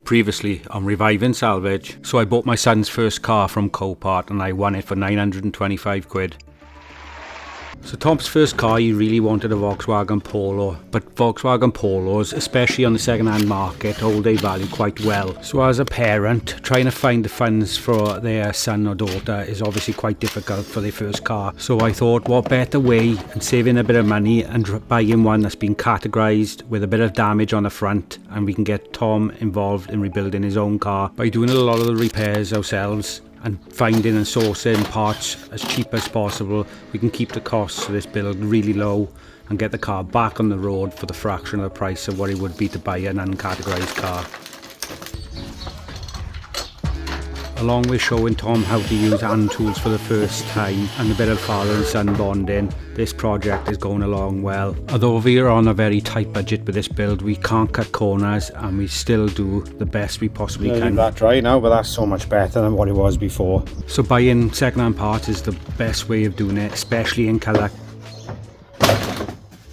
Previously on Reviving Salvage. So I bought my son's first car from Copart and I won it for 925 quid. So Tom's first car, he really wanted a Volkswagen Polo, but Volkswagen Polos, especially on the second-hand market, hold their value quite well. So as a parent, trying to find the funds for their son or daughter is obviously quite difficult for their first car. So I thought, what better way than saving a bit of money and buying one that's been categorised with a bit of damage on the front, and we can get Tom involved in rebuilding his own car by doing a lot of the repairs ourselves and finding and sourcing parts as cheap as possible. We can keep the costs of this build really low and get the car back on the road for the fraction of the price of what it would be to buy an uncategorised car. Along with showing Tom how to use hand tools for the first time and a bit of father and son bonding, this project is going along well. Although we are on a very tight budget with this build, we can't cut corners and we still do the best we possibly can. Leave that dry now, but that's so much better than what it was before. So buying second-hand parts is the best way of doing it, especially in colour.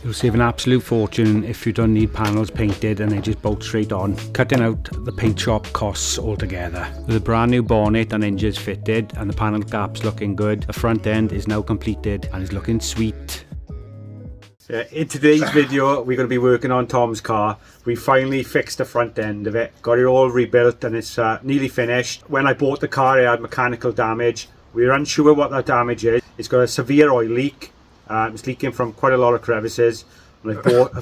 You'll save an absolute fortune if you don't need panels painted and they just bolt straight on, cutting out the paint shop costs altogether. With a brand new bonnet and hinges fitted and the panel gaps looking good, the front end is now completed and is looking sweet. In today's video we're going to be working on Tom's car. We finally fixed the front end of it, got it all rebuilt and it's nearly finished. When I bought the car it had mechanical damage. We were unsure what that damage is. It's got a severe oil leak. It's leaking from quite a lot of crevices. And I bought.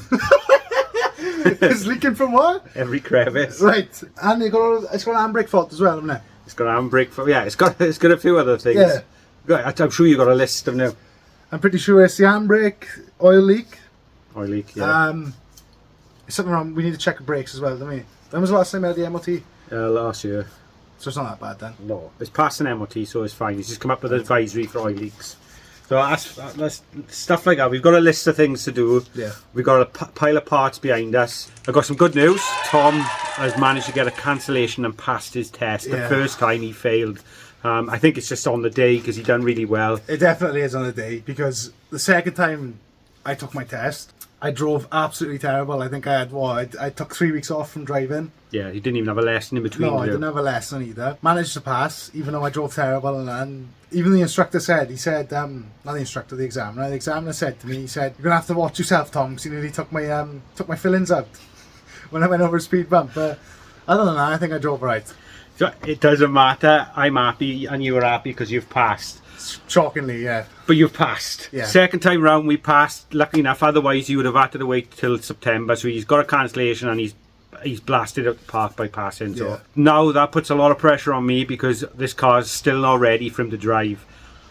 It's leaking from what? Every crevice. Right, and it's got an handbrake fault as well, hasn't it? It's got an handbrake fault. Yeah, it's got a few other things. Yeah. I'm sure you got a list of them. I'm pretty sure it's the handbrake oil leak. Oil leak. Yeah. It's something wrong. We need to check the brakes as well, don't we? When was the last time I had the MOT? Last year. So it's not that bad then. No, it's past an MOT, so it's fine. It's just come up with an advisory for oil leaks. So that's stuff like that. We've got a list of things to do. Yeah. We've got a pile of parts behind us. I've got some good news. Tom has managed to get a cancellation and passed his test. The first time he failed. I think it's just on the day because he done really well. It definitely is on the day because the second time I took my test, I drove absolutely terrible. I think I had I took 3 weeks off from driving. Yeah, you didn't even have a lesson in between. No, I didn't have a lesson either. Managed to pass, even though I drove terrible. And even the instructor said, not the instructor, the examiner. The examiner said to me, he said, "You're gonna have to watch yourself, Tom, because he nearly took my fillings out when I went over a speed bump." But other than that, I think I drove right. So it doesn't matter. I'm happy, and you were happy because you've passed. Shockingly, yeah. But you've passed. Yeah. Second time round, we passed. Lucky enough, otherwise you would have had to wait till September. So he's got a cancellation, and he's blasted up the park by passing. So now that puts a lot of pressure on me because this car's still not ready for him to drive.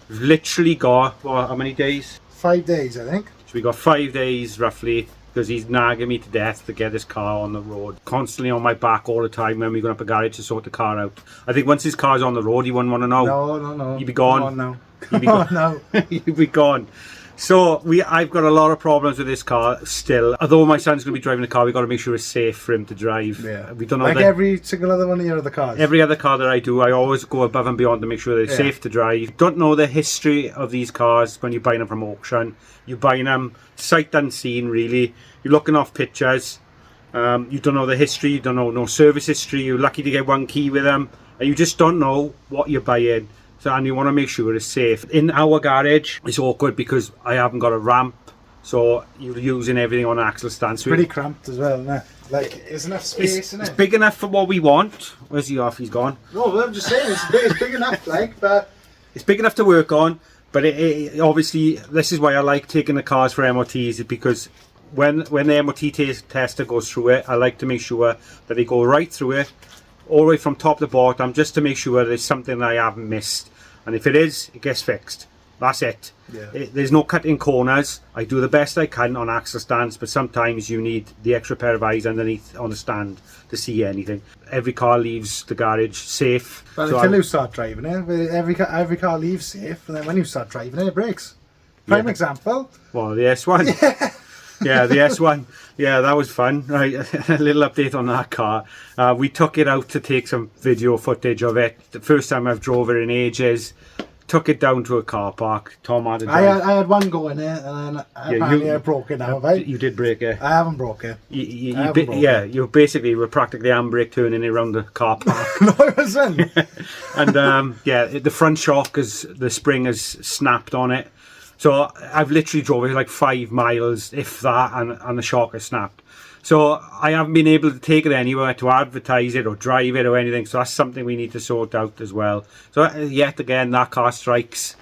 We've literally got how many days? 5 days, I think. So we got 5 days roughly. Because he's nagging me to death to get this car on the road. Constantly on my back all the time when we're going up a garage to sort the car out. I think once his car's on the road, he wouldn't want to know. No. He'd be gone. Come on now. He'd be gone. No. He'd be gone. So I've got a lot of problems with this car still. Although my son's going to be driving the car, we've got to make sure it's safe for him to drive. Yeah. We don't know like every single other one of your other cars. Every other car that I do, I always go above and beyond to make sure they're safe to drive. Don't know the history of these cars when you're buying them from auction. You're buying them sight unseen, really. You're looking off pictures. You don't know the history. You don't know no service history. You're lucky to get one key with them, and you just don't know what you're buying. So, and you want to make sure it's safe. In our garage, it's awkward because I haven't got a ramp, so you're using everything on an axle stand. So pretty cramped as well, isn't it? Like, there's enough space, isn't it? It's big enough for what we want. Where's he off? He's gone. No, but I'm just saying, it's big enough, like, but... It's big enough to work on, but it obviously, this is why I like taking the cars for MOTs, because when the MOT tester goes through it, I like to make sure that they go right through it, all the way from top to bottom, just to make sure there's something that I haven't missed. And if it is, it gets fixed. That's it. Yeah. There's no cutting corners. I do the best I can on axle stands, but sometimes you need the extra pair of eyes underneath on the stand to see anything. Every car leaves the garage safe. Well, so until you start driving it, every car leaves safe, and then when you start driving it, it breaks. Prime example. Well, the S1. Yeah, the S1. Yeah, that was fun. Right, a little update on that car. We took it out to take some video footage of it. The first time I've drove it in ages. took it down to a car park. Tom had a I drive. had one go in there, and then apparently I broke it now, have I? You did break it. I haven't broke it. You basically were practically handbrake turning it around the car park. No, I wasn't. And yeah, the front shock, the spring has snapped on it. So I've literally drove it like 5 miles, if that, and the shock has snapped. So I haven't been able to take it anywhere to advertise it or drive it or anything. So that's something we need to sort out as well. So yet again, that car strikes.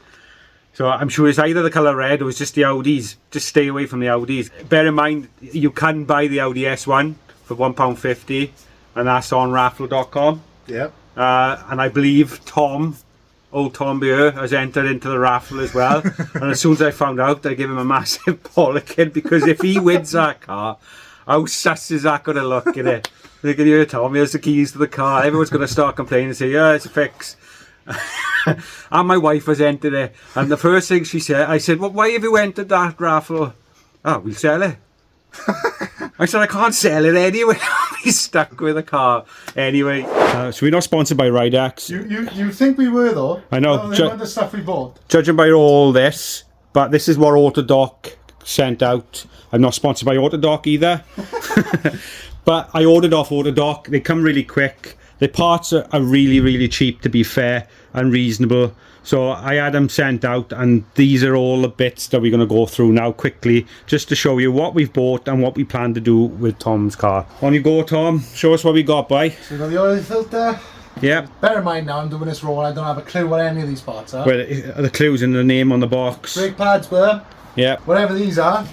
So I'm sure it's either the colour red or it's just the Audis. Just stay away from the Audis. Bear in mind, you can buy the Audi S1 for £1.50, and that's on raffle.com. Yep. And I believe old Tom Beer has entered into the raffle as well. And as soon as I found out, I gave him a massive bollocking, because if he wins that car, how sus is that going to look in it? They can hear Tom, here's the keys to the car. Everyone's going to start complaining and say, yeah, it's a fix. And my wife has entered it. And the first thing she said, I said, well, why have you entered that raffle? Oh, we'll sell it. I said, I can't sell it anyway. He's stuck with the car anyway. So we're not sponsored by Ridex. You think we were, though? I know. The stuff we bought. Judging by all this, but this is what Autodoc sent out. I'm not sponsored by Autodoc either. But I ordered off Autodoc. They come really quick. The parts are really, really cheap, to be fair, and reasonable. So I had them sent out, and these are all the bits that we're going to go through now quickly, just to show you what we've bought and what we plan to do with Tom's car. On you go, Tom. Show us what we got, boy. So we got the oil filter. Yeah. Bear in mind now, I'm doing this raw. I don't have a clue what any of these parts are. Well, the clues in the name on the box. Brake pads, were. Yeah. Whatever these are.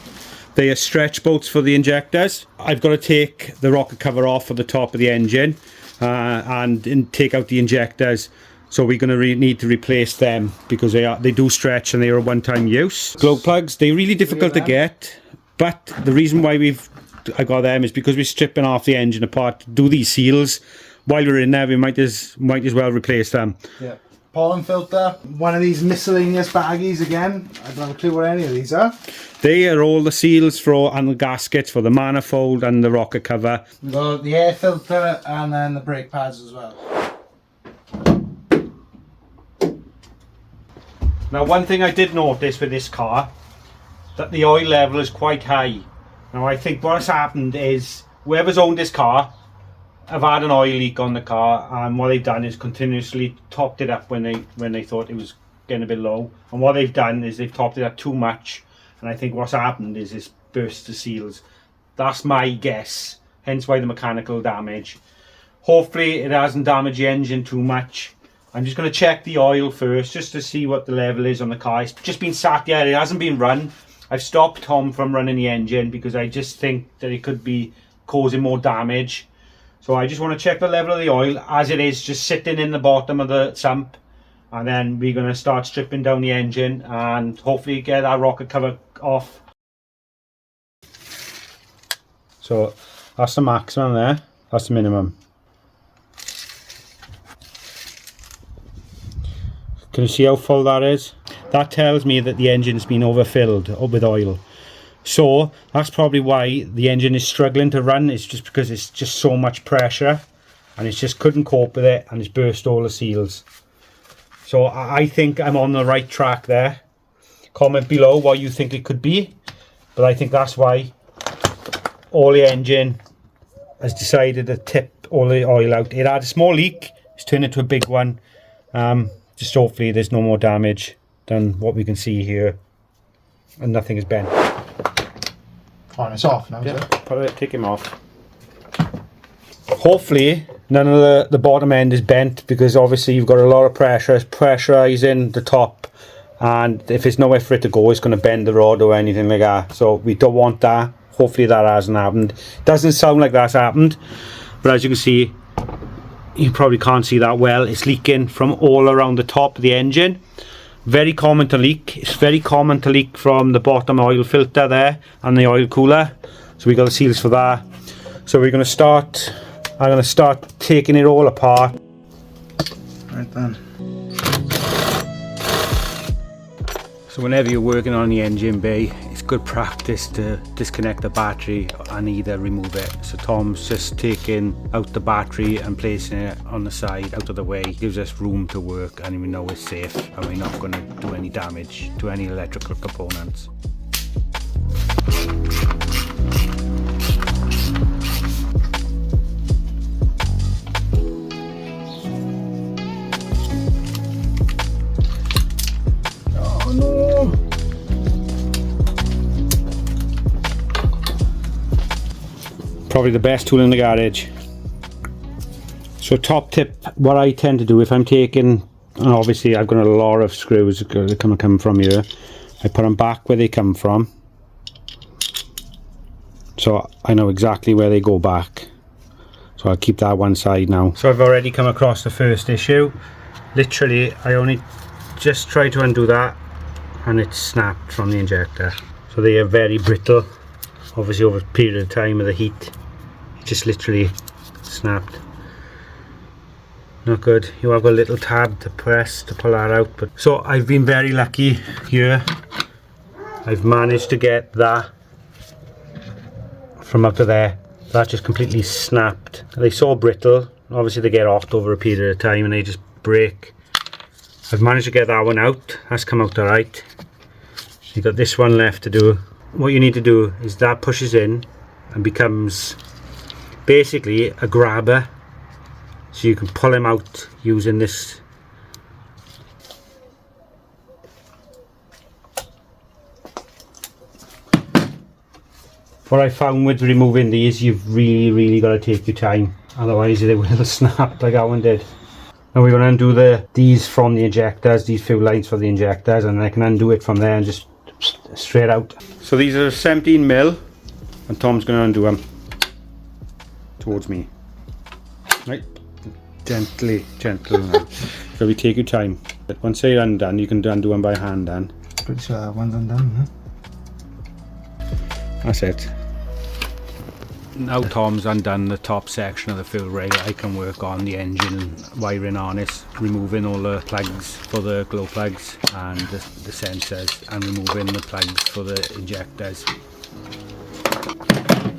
They are stretch bolts for the injectors. I've got to take the rocket cover off at the top of the engine and take out the injectors. So we're going to need to replace them, because they do stretch and they are a one-time use. Glow plugs, they're really difficult to get, but the reason why I got them is because we're stripping off the engine apart to do these seals. While we're in there, we might as well replace them. Yeah. Pollen filter, one of these miscellaneous baggies again. I don't have a clue what any of these are. They are all the seals and the gaskets for the manifold and the rocket cover. We've got the air filter and then the brake pads as well. Now, one thing I did notice with this car, that the oil level is quite high. Now, I think what's happened is whoever's owned this car have had an oil leak on the car, and what they've done is continuously topped it up when they thought it was getting a bit low. And what they've done is they've topped it up too much, and I think what's happened is it's burst the seals. That's my guess, hence why the mechanical damage. Hopefully it hasn't damaged the engine too much. I'm just going to check the oil first, just to see what the level is on the car. It's just been sat there, it hasn't been run. I've stopped Tom from running the engine because I just think that it could be causing more damage. So I just want to check the level of the oil as it is, just sitting in the bottom of the sump. And then we're going to start stripping down the engine and hopefully get our rocket cover off. So that's the maximum there, that's the minimum. Can you see how full that is? That tells me that the engine's been overfilled with oil. So that's probably why the engine is struggling to run. It's just because it's just so much pressure and it just couldn't cope with it, and it's burst all the seals. So I think I'm on the right track there. Comment below what you think it could be, but I think that's why all the engine has decided to tip all the oil out. It had a small leak, it's turned into a big one. Just hopefully there's no more damage than what we can see here, and nothing is bent. Fine, it's off now, Yeah, take him off. Hopefully none of the bottom end is bent, because obviously you've got a lot of pressure. It's pressurizing the top, and if there's nowhere for it to go, it's going to bend the rod or anything like that. So we don't want that. Hopefully that hasn't happened. Doesn't sound like that's happened, but as you can see, you probably can't see that well, it's leaking from all around the top of the engine. Very common to leak. It's very common to leak from the bottom oil filter there and the oil cooler. So we got the seals for that. So we're going to start, I'm going to start taking it all apart. Right then. So whenever you're working on the engine bay, it's good practice to disconnect the battery and either remove it. So Tom's just taking out the battery and placing it on the side out of the way. It gives us room to work and we know it's safe and we're not going to do any damage to any electrical components. Probably the best tool in the garage. So top tip, what I tend to do if I'm taking, and obviously I've got a lot of screws that come from here, I put them back where they come from, so I know exactly where they go back. So I'll keep that one side now. So I've already come across the first issue. Literally I only just try to undo that and it's snapped from the injector. So they are very brittle. Obviously over a period of time of the heat, it just literally snapped. Not good. You have a little tab to press to pull that out. But so I've been very lucky here. I've managed to get that from out of there. That just completely snapped. They're so brittle. Obviously they get hot over a period of time and they just break. I've managed to get that one out. That's come out alright. You've got this one left to do. What you need to do is that pushes in and becomes basically a grabber, so you can pull him out using this. What I found with removing these, you've really got to take your time, otherwise they will snap like that one did. Now we're going to undo these from the injectors, these few lines for the injectors, and I can undo it from there and just straight out. So these are 17mm and Tom's going to undo them towards me. Right, gently now. So we take your time. Once they're undone, you can undo them by hand then. Pretty sure that one's undone, huh? That's it. Now Tom's undone the top section of the fuel rail, I can work on the engine wiring harness, removing all the plugs for the glow plugs and the sensors, and removing the plugs for the injectors.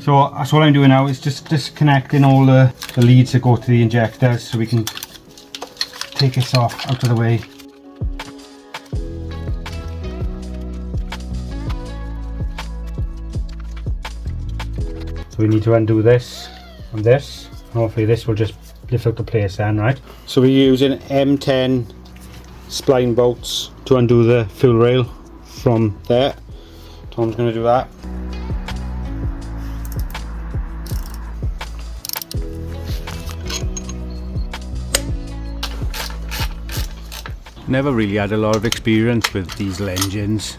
So that's all I'm doing now, is just disconnecting all the leads that go to the injectors so we can take this off out of the way. So we need to undo this and this. Hopefully this will just lift out the place then, right? So we're using M10 spline bolts to undo the fuel rail from there. Tom's going to do that. Never really had a lot of experience with diesel engines.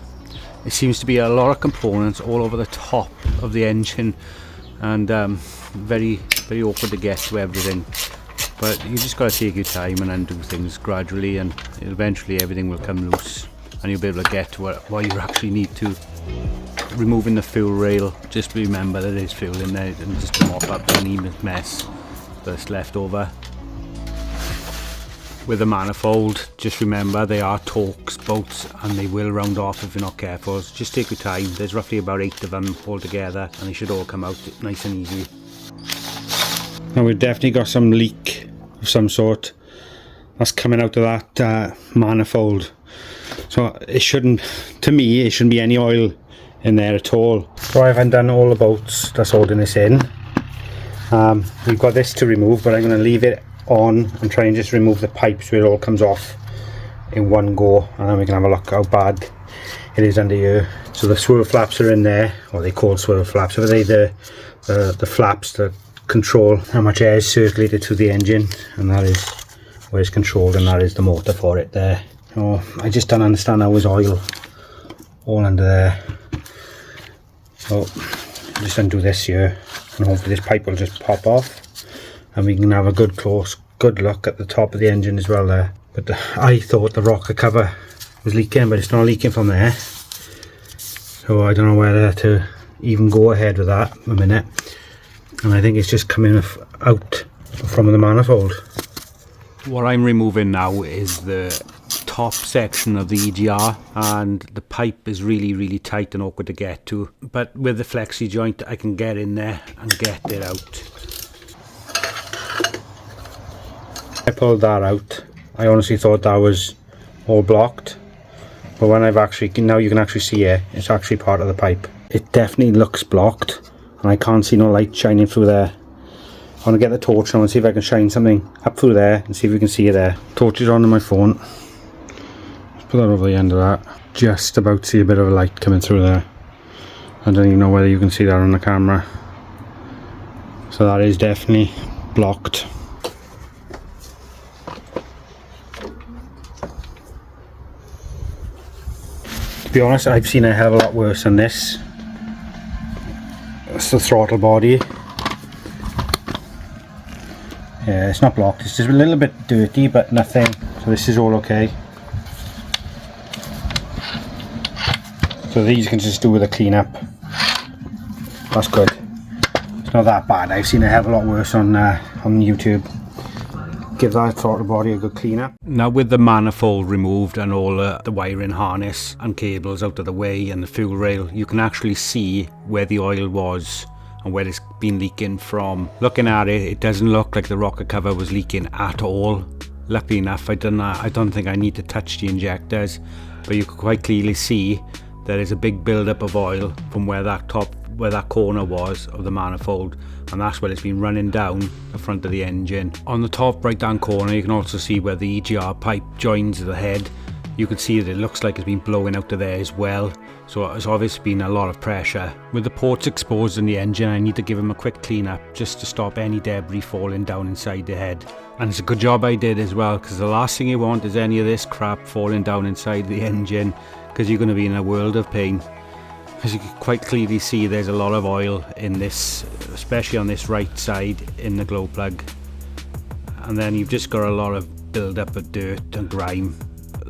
It seems to be a lot of components all over the top of the engine, and very awkward to get to everything, but you just got to take your time and undo things gradually, and eventually everything will come loose and you'll be able to get to what you actually need to. Removing the fuel rail, just remember that there's fuel in there, and just to mop up any mess that's left over. With the manifold, just remember they are Torx bolts and they will round off if you're not careful. So just take your time. There's roughly about 8 of them all together and they should all come out nice and easy. Now we've definitely got some leak of some sort that's coming out of that manifold. So it shouldn't, to me, it shouldn't be any oil in there at all. So I've undone all the bolts that's holding this in. We've got this to remove, but I'm going to leave it on and try and just remove the pipe so it all comes off in one go, and then we can have a look how bad it is under here. So the swivel flaps are in there, or they call swivel flaps, so they the flaps that control how much air is circulated through the engine, and that is where it's controlled, and that is the motor for it there. Oh, I just don't understand how there's oil all under there. So just undo this here, and hopefully this pipe will just pop off and we can have a good look at the top of the engine as well there. But I thought the rocker cover was leaking, but it's not leaking from there, so I don't know whether to even go ahead with that a minute. And I think it's just coming out from the manifold. What I'm removing now is the top section of the EGR, and the pipe is really tight and awkward to get to, but with the flexi joint I can get in there and get it out. I pulled that out. I honestly thought that was all blocked, but when I've actually, now you can actually see it, it's actually part of the pipe. It definitely looks blocked and I can't see no light shining through there. I want to get the torch now and see if I can shine something up through there and see if we can see it there. Torch is on my phone. Let's put that over the end of that. Just about see a bit of a light coming through there. I don't even know whether you can see that on the camera. So that is definitely blocked. To be honest, I've seen a hell of a lot worse than this. That's the throttle body. Yeah, it's not blocked, it's just a little bit dirty, but nothing, so this is all okay. So these you can just do with a clean up. That's good. It's not that bad. I've seen a hell of a lot worse on YouTube. Give that throttle body a good clean up. Now with the manifold removed and all the wiring harness and cables out of the way and the fuel rail, you can actually see where the oil was and where it's been leaking from. Looking at it, it doesn't look like the rocker cover was leaking at all. Luckily enough, I don't think I need to touch the injectors, but you can quite clearly see there is a big build-up of oil from where that corner was of the manifold, and that's where it's been running down the front of the engine. On the top right hand corner you can also see where the EGR pipe joins the head. You can see that it looks like it's been blowing out of there as well, so it's obviously been a lot of pressure. With the ports exposed in the engine, I need to give them a quick clean up just to stop any debris falling down inside the head. And it's a good job I did as well, because the last thing you want is any of this crap falling down inside the engine, because you're going to be in a world of pain. As you can quite clearly see, there's a lot of oil in this, especially on this right side in the glow plug, and then you've just got a lot of build up of dirt and grime.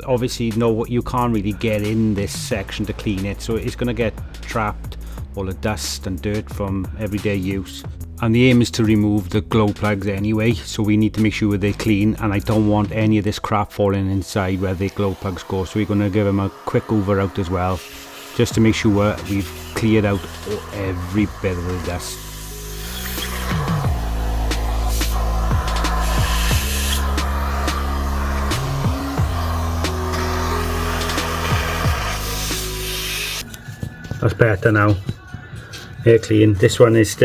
Obviously you can't really get in this section to clean it, so it's going to get trapped, all the dust and dirt from everyday use. And the aim is to remove the glow plugs anyway, so we need to make sure they're clean, and I don't want any of this crap falling inside where the glow plugs go, so we're going to give them a quick over out as well, just to make sure we've cleared out every bit of the dust. That's better now. Air clean. This one is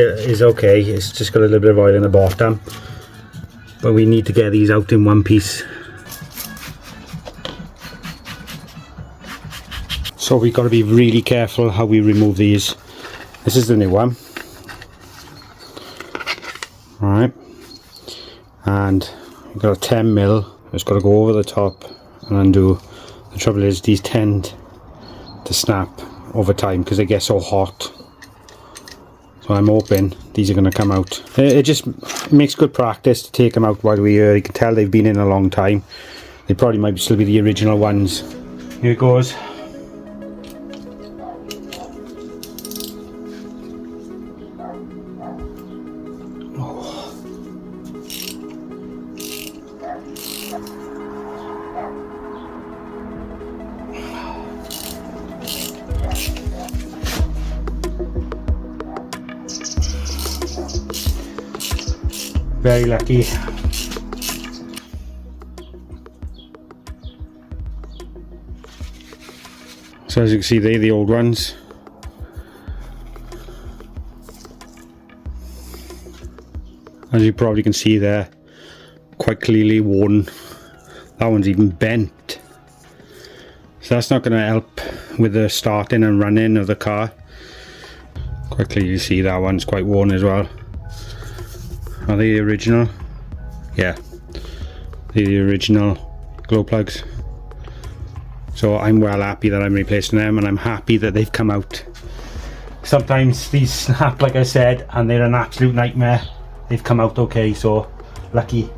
okay. It's just got a little bit of oil in the bottom, but we need to get these out in one piece. So we've got to be really careful how we remove these. This is the new one. Alright. And we've got a 10mm. It's got to go over the top and undo. The trouble is these tend to snap over time because they get so hot. So I'm hoping these are going to come out. It just makes good practice to take them out while we're here. You can tell they've been in a long time. They probably might still be the original ones. Here it goes. Very lucky. So as you can see, they're the old ones. As you probably can see there, quite clearly worn. That one's even bent. So that's not going to help with the starting and running of the car. Quite clearly see that one's quite worn as well. Are they the original? Yeah, they're the original glow plugs. So I'm well happy that I'm replacing them, and I'm happy that they've come out. Sometimes these snap, like I said, and they're an absolute nightmare. They've come out okay, so lucky.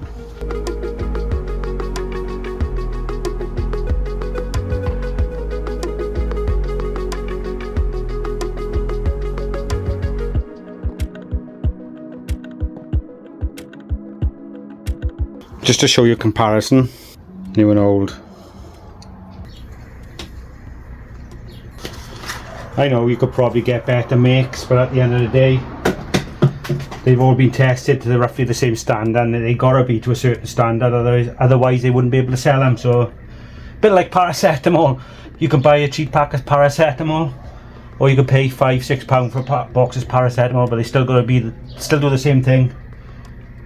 Just to show you a comparison, new and old. I know you could probably get better makes, but at the end of the day, they've all been tested to roughly the same standard, and they gotta be to a certain standard, otherwise they wouldn't be able to sell them. So, a bit like paracetamol. You can buy a cheap pack of paracetamol, or you could pay £5-6 for a box of paracetamol, but they still gotta still do the same thing,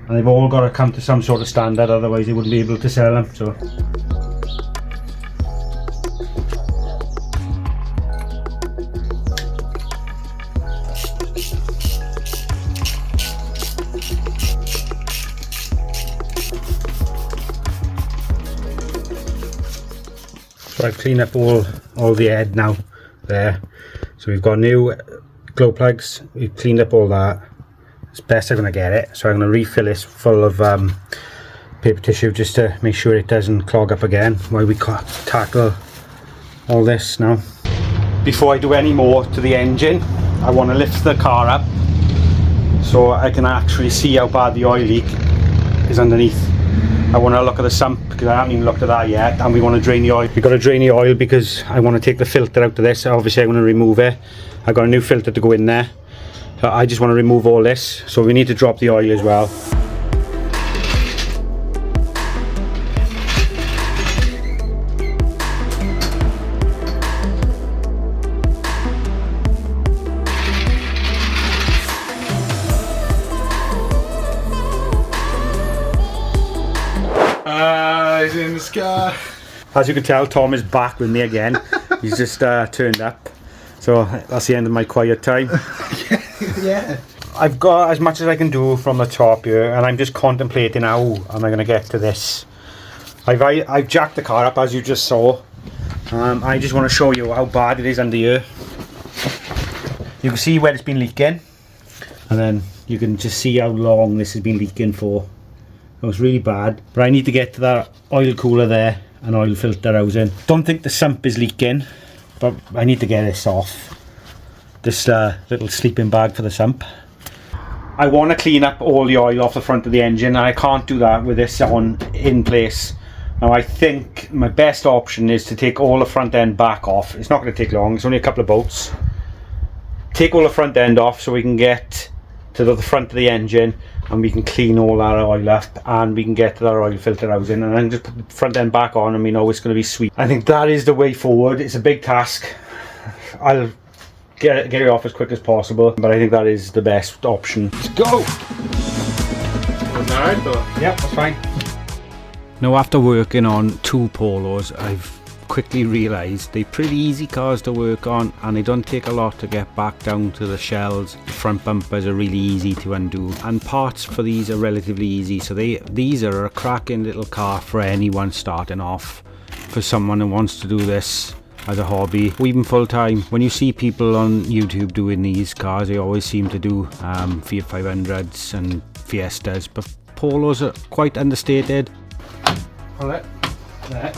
and they've all got to come to some sort of standard, otherwise they wouldn't be able to sell them. So. So I've cleaned up all the head now there. So we've got new glow plugs. We've cleaned up all that. It's best I'm gonna get it. So I'm gonna refill this full of paper tissue just to make sure it doesn't clog up again while we tackle all this now. Before I do any more to the engine, I want to lift the car up so I can actually see how bad the oil leak is underneath. I want to look at the sump because I haven't even looked at that yet, and we want to drain the oil. We've got to drain the oil because I want to take the filter out of this. Obviously I'm going to remove it. I've got a new filter to go in there. So I just want to remove all this. So we need to drop the oil as well. He's in the sky. As you can tell, Tom is back with me again. He's just turned up. So that's the end of my quiet time. Yeah. I've got as much as I can do from the top here, and I'm just contemplating how am I going to get to this. I've jacked the car up as you just saw. I just want to show you how bad it is under here. You can see where it's been leaking, and then you can just see how long this has been leaking for. It was really bad, but I need to get to that oil cooler there and oil filter housing. Don't think the sump is leaking, but I need to get this off. This little sleeping bag for the sump. I want to clean up all the oil off the front of the engine, and I can't do that with this on in place. Now I think my best option is to take all the front end back off. It's not going to take long, it's only a couple of bolts. Take all the front end off so we can get to the front of the engine and we can clean all that oil up, and we can get to that oil filter housing, and then just put the front end back on and we know it's going to be sweet. I think that is the way forward. It's a big task. I'll get it off as quick as possible, but I think that is the best option. Let's go! Yep, that's fine. Now, after working on 2 Polos, I've quickly realised they're pretty easy cars to work on, and they don't take a lot to get back down to the shells. The front bumpers are really easy to undo, and parts for these are relatively easy, so these are a cracking little car for anyone starting off, for someone who wants to do this as a hobby or even full time. When you see people on YouTube doing these cars, they always seem to do Fiat 500s and Fiestas, but Polos are quite understated. Pull it. There.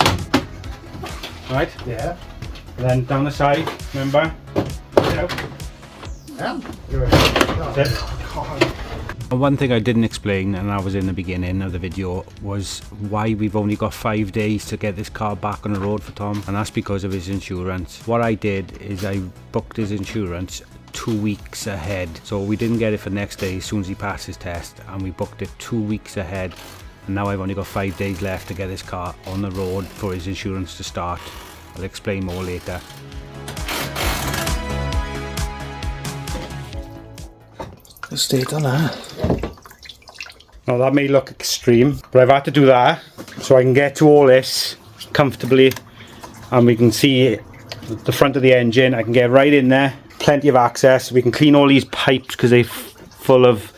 Right? Yeah. And then down the side, remember? Yeah. That's it. One thing I didn't explain, and that was in the beginning of the video, was why we've only got 5 days to get this car back on the road for Tom, and that's because of his insurance. What I did is I booked his insurance 2 weeks ahead, so we didn't get it for next day as soon as he passed his test, and we booked it 2 weeks ahead, and now I've only got 5 days left to get this car on the road for his insurance to start. I'll explain more later. State on that. Now that may look extreme, but I've had to do that so I can get to all this comfortably, and we can see the front of the engine. I can get right in there, plenty of access. We can clean all these pipes because they're full of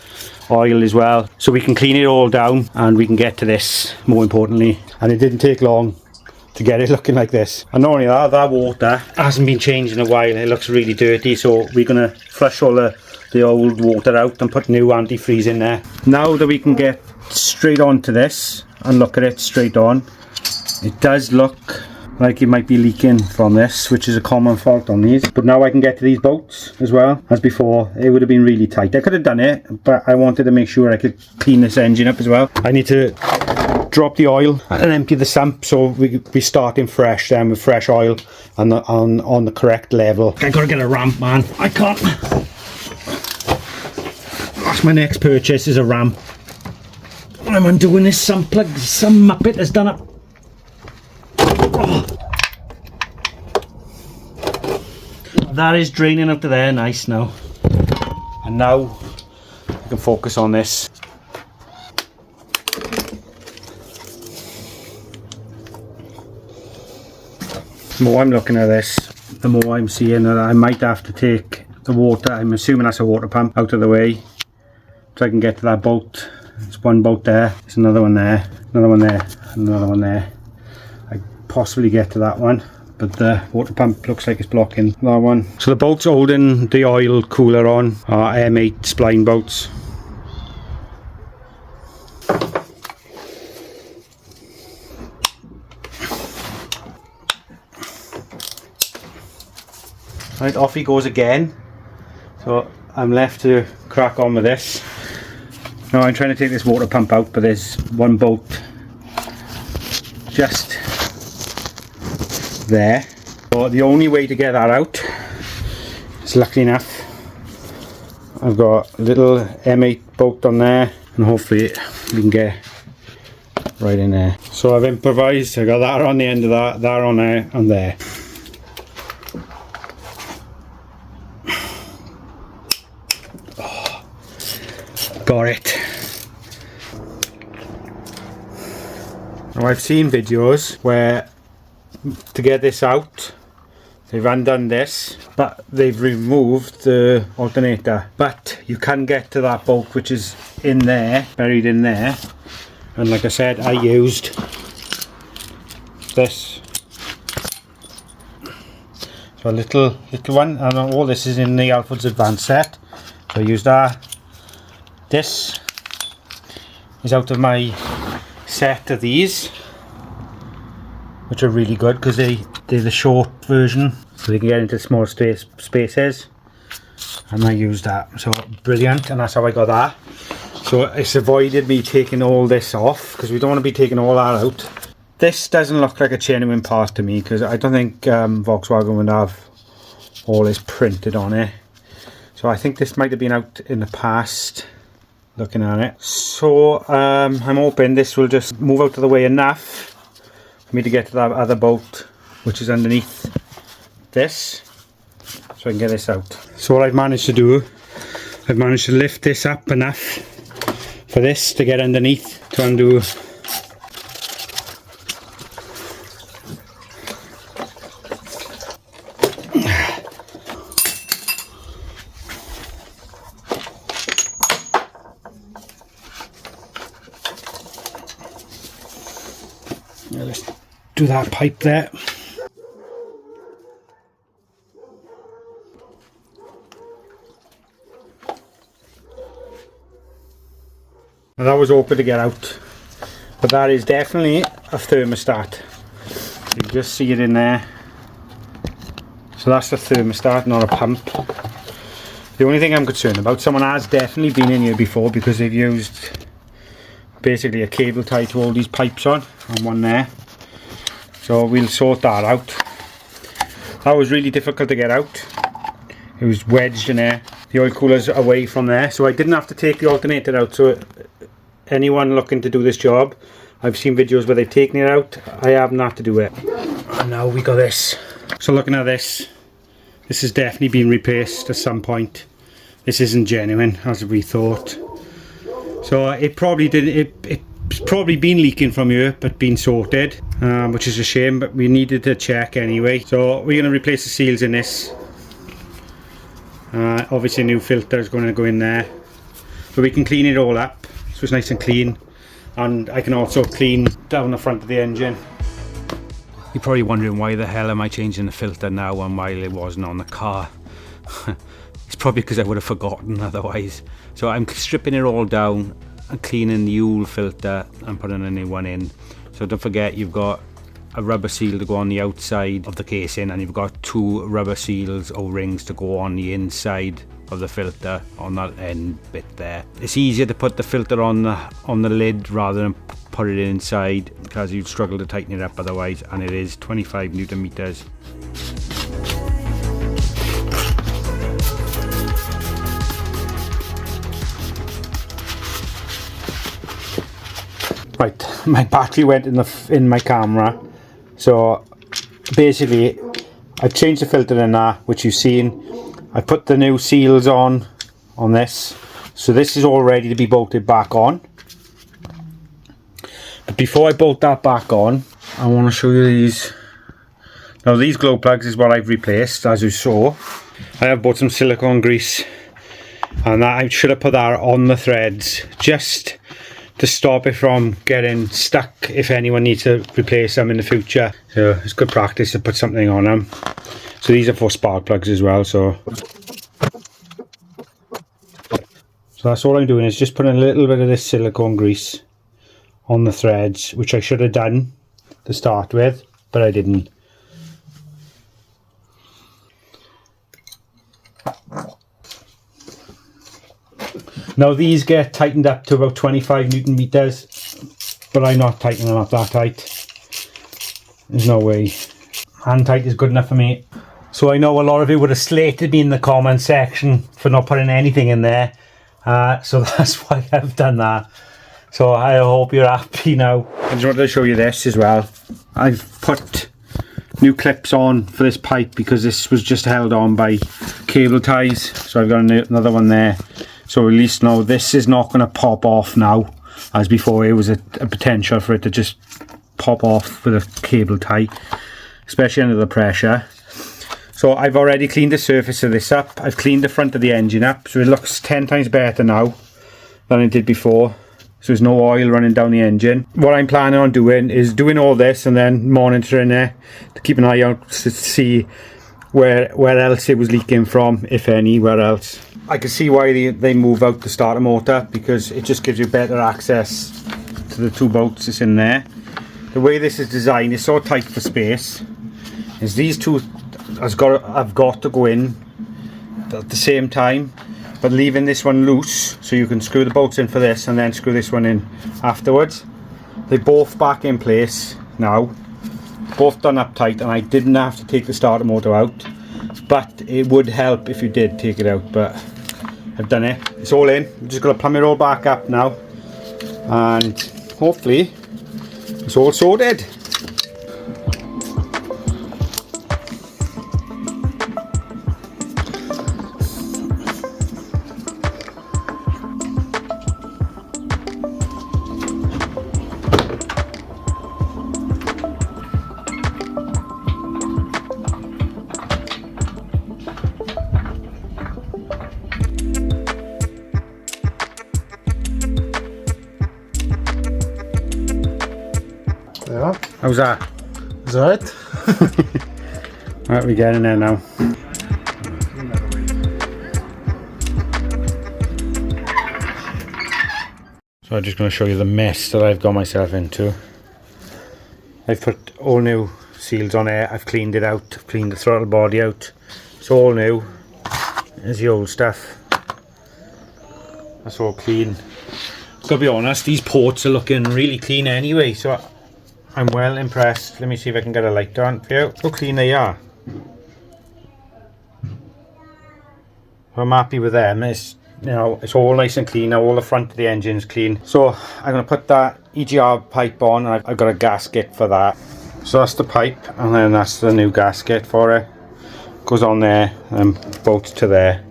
oil as well, so we can clean it all down and we can get to this, more importantly. And it didn't take long to get it looking like this. And not only that, that water hasn't been changed in a while. It looks really dirty, so we're gonna flush all the old water out and put new antifreeze in there. Now that we can get straight onto this and look at it straight on, it does look like it might be leaking from this, which is a common fault on these. But now I can get to these bolts as well. As before, it would have been really tight. I could have done it, but I wanted to make sure I could clean this engine up as well. I need to drop the oil and empty the sump, so we starting fresh then with fresh oil and on the correct level. I gotta get a ramp, man. I can't. That's my next purchase, is a ramp. I'm undoing this sump plug. Some muppet has done it. Oh. That is draining up to there, nice now. And now I can focus on this. The more I'm looking at this, the more I'm seeing that I might have to take the water, I'm assuming that's a water pump, out of the way so I can get to that bolt. There's one bolt there, there's another one there, another one there, another one there. I possibly get to that one, but the water pump looks like it's blocking that one. So the bolts holding the oil cooler on are M8 spline bolts. Right, off he goes again. So I'm left to crack on with this. Now I'm trying to take this water pump out, but there's one bolt just there. So the only way to get that out is, luckily enough, I've got a little M8 bolt on there, and hopefully we can get right in there. So I've improvised. I got that on the end of that on there, and there. Got it. Now I've seen videos where to get this out they've undone this, but they've removed the alternator, but you can get to that bolt which is in there, buried in there. And like I said, I used this, so a little one, and all this is in the Alfred's Advanced set, so I used that. This is out of my set of these, which are really good because they're the short version, so they can get into small spaces, and I used that, so brilliant. And that's how I got that. So it's avoided me taking all this off, because we don't want to be taking all that out. This doesn't look like a genuine part to me, because I don't think Volkswagen would have all this printed on it. So I think this might have been out in the past, looking at it. So I'm hoping this will just move out of the way enough for me to get to that other bolt which is underneath this, so I can get this out. So what I've managed to do, I've managed to lift this up enough for this to get underneath to undo. Let's do that pipe there. Now that was open to get out, but that is definitely a thermostat. You can just see it in there. So that's the thermostat, not a pump. The only thing I'm concerned about, someone has definitely been in here before, because they've used basically a cable tie to all these pipes on, and one there. So we'll sort that out. That was really difficult to get out. It was wedged in there. The oil cooler's away from there, so I didn't have to take the alternator out. So anyone looking to do this job, I've seen videos where they've taken it out. I haven't had to do it. And now we got this. So looking at this, this has definitely been replaced at some point. This isn't genuine as we thought. So it probably did. It's probably been leaking from here, but been sorted, which is a shame. But we needed to check anyway. So we're going to replace the seals in this. Obviously, a new filter is going to go in there, but we can clean it all up so it's nice and clean. And I can also clean down the front of the engine. You're probably wondering why the hell am I changing the filter now and why it wasn't on the car. It's probably because I would have forgotten otherwise. So I'm stripping it all down and cleaning the old filter and putting a new one in. So don't forget, you've got a rubber seal to go on the outside of the casing, and you've got 2 rubber seals or rings to go on the inside of the filter on that end bit there. It's easier to put the filter on the lid rather than put it inside, because you'd struggle to tighten it up otherwise, and it is 25 Newton meters. Right, my battery went in my camera, so basically I changed the filter in there, which you've seen. I put the new seals on this, so this is all ready to be bolted back on. But before I bolt that back on, I want to show you these. Now these glow plugs is what I've replaced, as you saw. I have bought some silicone grease, and that, I should have put that on the threads just to stop it from getting stuck if anyone needs to replace them in the future. So it's good practice to put something on them. So these are for spark plugs as well. So that's all I'm doing, is just putting a little bit of this silicone grease on the threads, which I should have done to start with, but I didn't. Now these get tightened up to about 25 Newton meters, but I'm not tightening them up that tight. There's no way. Hand tight is good enough for me. So I know a lot of you would have slated me in the comment section for not putting anything in there. So that's why I've done that. So I hope you're happy now. I just wanted to show you this as well. I've put new clips on for this pipe because this was just held on by cable ties. So I've got another one there. So at least now this is not going to pop off now, as before it was a potential for it to just pop off with a cable tie, especially under the pressure. So I've already cleaned the surface of this up. I've cleaned the front of the engine up, so it looks 10 times better now than it did before. So there's no oil running down the engine. What I'm planning on doing is doing all this and then monitoring it to keep an eye out to see where else it was leaking from, if anywhere else. I can see why they move out the starter motor, because it just gives you better access to the 2 bolts that's in there. The way this is designed is so tight for space, is these 2 have got to go in at the same time, but leaving this one loose so you can screw the bolts in for this and then screw this one in afterwards. They're both back in place now, both done up tight, and I didn't have to take the starter motor out, but it would help if you did take it out. But I've done it, it's all in. I'm just going to plumb it all back up now, and hopefully it's all sorted. Yeah. How's that? Is that right? Right, we're getting there now. So I'm just going to show you the mess that I've got myself into. I've put all new seals on it, I've cleaned it out, I've cleaned the throttle body out. It's all new. There's the old stuff. That's all clean. Gotta be honest, these ports are looking really clean anyway, so I'm well impressed. Let me see if I can get a light on for you. Look how clean they are. I'm happy with them. It's, you know, it's all nice and clean now. All the front of the engine's clean. So I'm going to put that EGR pipe on, and I've got a gasket for that. So that's the pipe, and then that's the new gasket for it. Goes on there and bolts to there.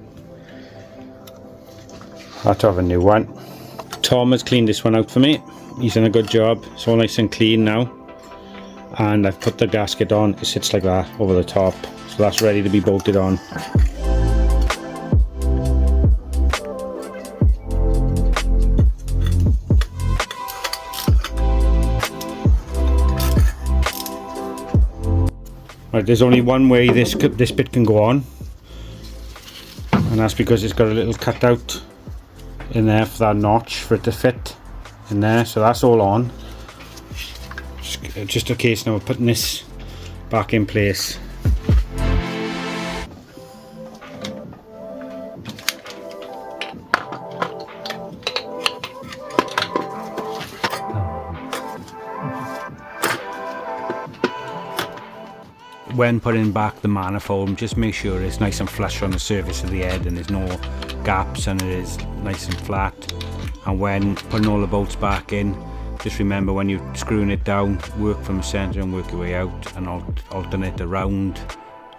I'll have a new one. Tom has cleaned this one out for me. He's done a good job. It's all nice and clean now, and I've put the gasket on. It sits like that over the top, so that's ready to be bolted on. Right, there's only one way this bit can go on, and that's because it's got a little cutout in there for that notch for it to fit in there. So that's all on. Just just a case now of putting this back in place. When putting back the manifold, just make sure it's nice and flush on the surface of the head and there's no gaps and it is nice and flat. And when putting all the bolts back in, just remember when you're screwing it down, work from the centre and work your way out and alternate around,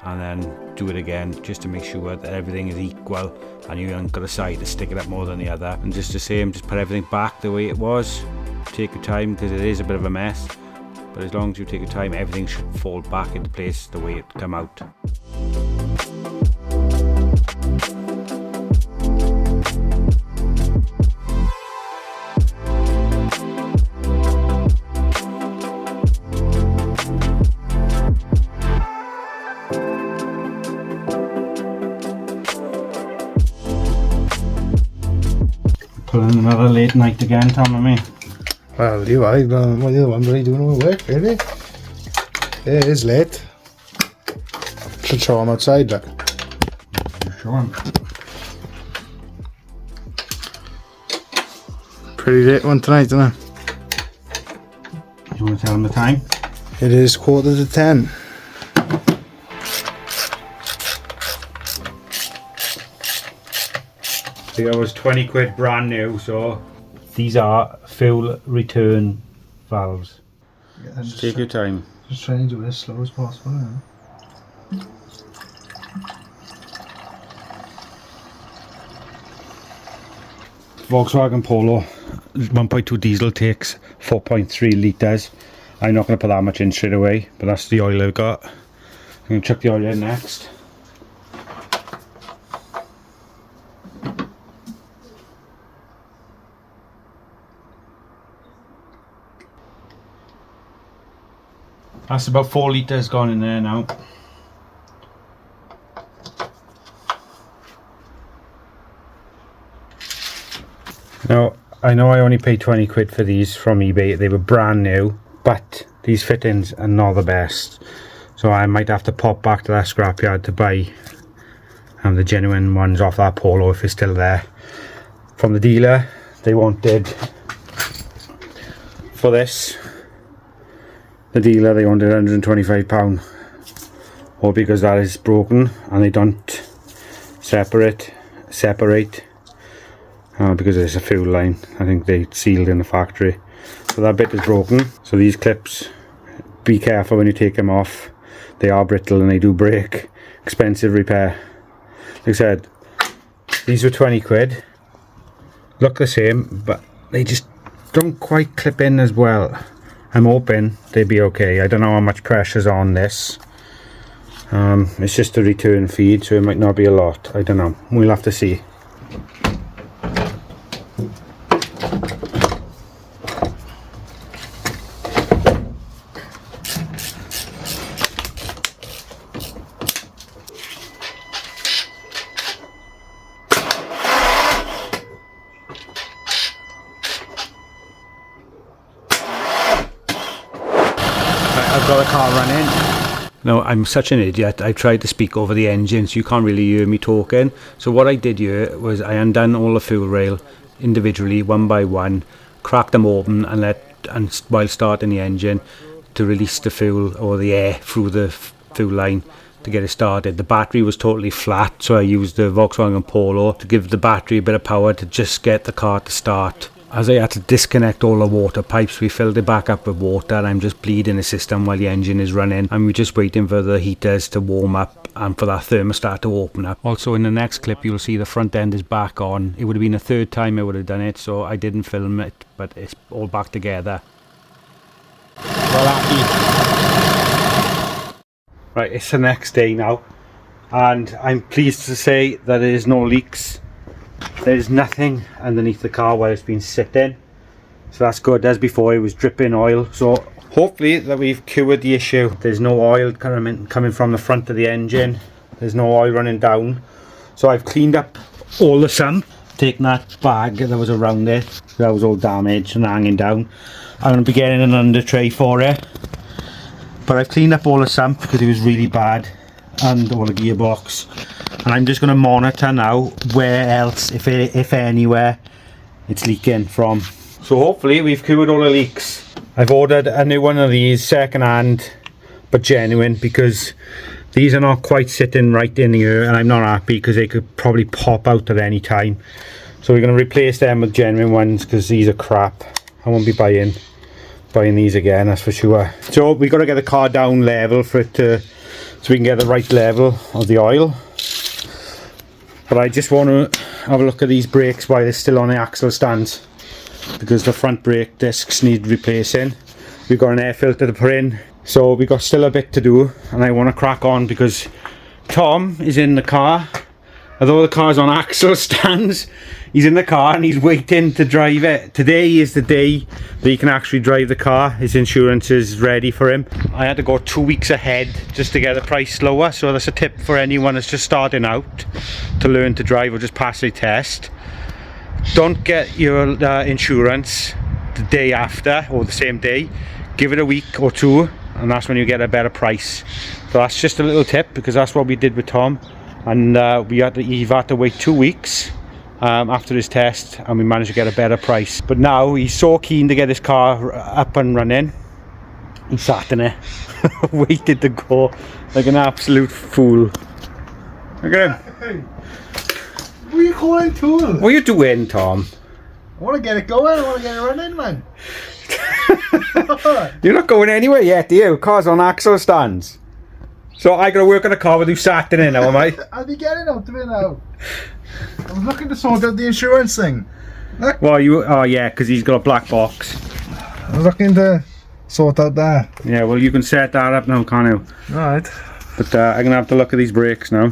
and then do it again just to make sure that everything is equal and you haven't got a side to stick it up more than the other. And just the same, just put everything back the way it was. Take your time because it is a bit of a mess. But as long as you take your time, everything should fall back into place the way it come out. Pulling another late night again, Tom and me. Well, you are. What the other one really doing all the work, really? It is late. Should show him outside, look. Show him. Pretty late one tonight, isn't it? Do you want to tell him the time? It is 10:15. See, that was 20 quid brand new, so these are fuel return valves. Yeah, Take your time. Just trying to do it as slow as possible. Volkswagen Polo 1.2 diesel takes 4.3 litres. I'm not going to put that much in straight away, but that's the oil I've got. I'm going to chuck the oil in next. That's about 4 litres gone in there now. Now, I know I only paid 20 quid for these from eBay. They were brand new, but these fittings are not the best. So I might have to pop back to that scrapyard to buy the genuine ones off that Polo if it's still there. From the dealer, they wanted, for this, the dealer, they wanted £125, all because that is broken and they don't separate because it's a fuel line. I think they sealed in the factory, so that bit is broken. So these clips, be careful when you take them off. They are brittle and they do break. Expensive repair. Like I said, these were 20 quid. Look the same, but they just don't quite clip in as well. I'm hoping they'd be okay. I don't know how much pressure's on this. It's just a return feed, so it might not be a lot. I don't know. We'll have to see. I've got the car running. Now, I'm such an idiot. I tried to speak over the engine, so you can't really hear me talking. So what I did here was I undone all the fuel rail individually, one by one, cracked them open and while starting the engine to release the fuel or the air through the fuel line to get it started. The battery was totally flat, so I used the Volkswagen Polo to give the battery a bit of power to just get the car to start. As I had to disconnect all the water pipes, we filled it back up with water and I'm just bleeding the system while the engine is running, and we're just waiting for the heaters to warm up and for that thermostat to open up. Also in the next clip you'll see the front end is back on. It would have been the third time I would have done it, so I didn't film it, but it's all back together. Well, happy. Right, it's the next day now and I'm pleased to say that there is no leaks. There's nothing underneath the car where it's been sitting, so that's good. As before, it was dripping oil, so hopefully that we've cured the issue. There's no oil coming from the front of the engine. There's no oil running down, so I've cleaned up all the sump, taken that bag that was around it that was all damaged and hanging down. I'm going to be getting an under tray for it But I've cleaned up all the sump because it was really bad, and all the gearbox, and I'm just going to monitor now where else, if anywhere, it's leaking from. So hopefully we've cured all the leaks. I've ordered a new one of these, second hand but genuine, because these are not quite sitting right in here, and I'm not happy because they could probably pop out at any time. So we're going to replace them with genuine ones because these are crap. I won't be buying these again, that's for sure. So we've got to get the car down level for it to, so we can get the right level of the oil. But I just want to have a look at these brakes while they're still on the axle stands, because the front brake discs need replacing. We've got an air filter to put in, so we've got still a bit to do, and I want to crack on because Tom is in the car. Although the car's on axle stands, he's in the car and he's waiting to drive it. Today is the day that he can actually drive the car. His insurance is ready for him. I had to go 2 weeks ahead just to get the price lower, so that's a tip for anyone that's just starting out to learn to drive or just pass a test. Don't get your insurance the day after or the same day. Give it a week or two, and that's when you get a better price. So that's just a little tip, because that's what we did with Tom. And he had to wait 2 weeks after his test, and we managed to get a better price. But now he's so keen to get his car up and running, he sat in it, waited to go like an absolute fool. Look at him. Hey, what are you calling tool? What are you doing, Tom? I want to get it going, I want to get it running, man. You're not going anywhere yet, do you? Car's on axle stands. So I gotta work on a car with you sat in it now, am I? I'll be getting out of it now. I was looking to sort out the insurance thing. Look. Well, oh yeah, because he's got a black box. I was looking to sort out that. Yeah, well you can set that up now, can't you? Alright. But I'm gonna have to look at these brakes now.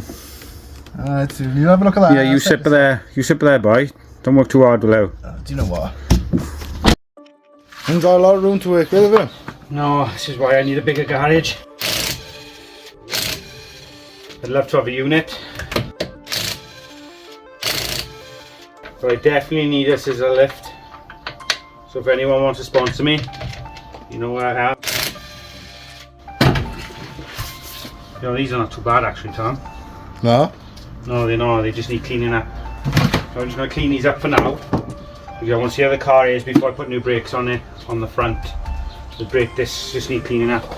Alright, so you have a look at that. Yeah, you sit there. You sit there, boy. Don't work too hard below. Do you know what? I haven't got a lot of room to work with, have you? No, this is why I need a bigger garage. I'd love to have a unit, but I definitely need this as a lift. So if anyone wants to sponsor me, you know where I am. You know, these are not too bad actually, Tom. No? No, they're not. They just need cleaning up. So I'm just going to clean these up for now, because I want to see how the car is before I put new brakes on it on the front. The brake discs just need cleaning up.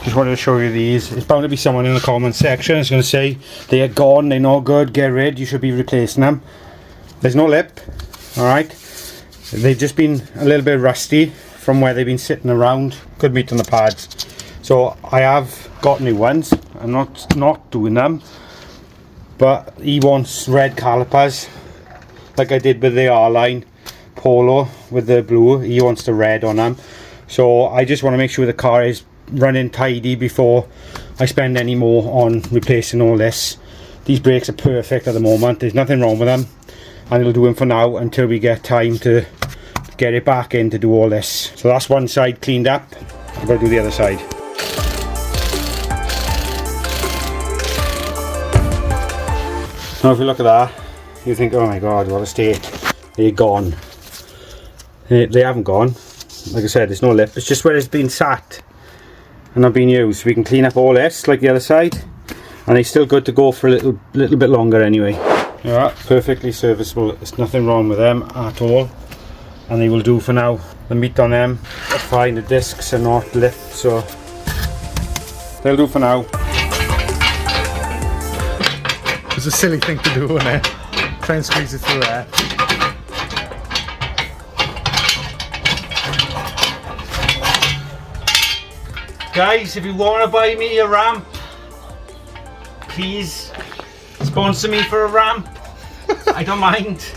Just wanted to show you these. There's bound to be someone in the comment section that's going to say they are gone, they're not good, get rid, you should be replacing them. There's no lip, alright. They've just been a little bit rusty from where they've been sitting around. Good meat on the pads. So I have got new ones. I'm not doing them. But he wants red calipers, like I did with the R-Line Polo with the blue. He wants the red on them. So I just want to make sure the car is running tidy before I spend any more on replacing all this. These brakes are perfect at the moment, there's nothing wrong with them, and it'll do them for now until we get time to get it back in to do all this. So that's one side cleaned up. I've got to do the other side. Now if you look at that, you think, oh my god, what a state. They're gone. They haven't gone. Like I said, there's no lip, it's just where it's been sat and not being used. We can clean up all this like the other side, and they're still good to go for a little bit longer anyway. Yeah, perfectly serviceable. There's nothing wrong with them at all, and they will do for now. The meat on them are fine. The discs are not lift, so they'll do for now. It's a silly thing to do, isn't it? Try and squeeze it through there. Guys, if you want to buy me a ramp, please sponsor me for a ramp. I don't mind,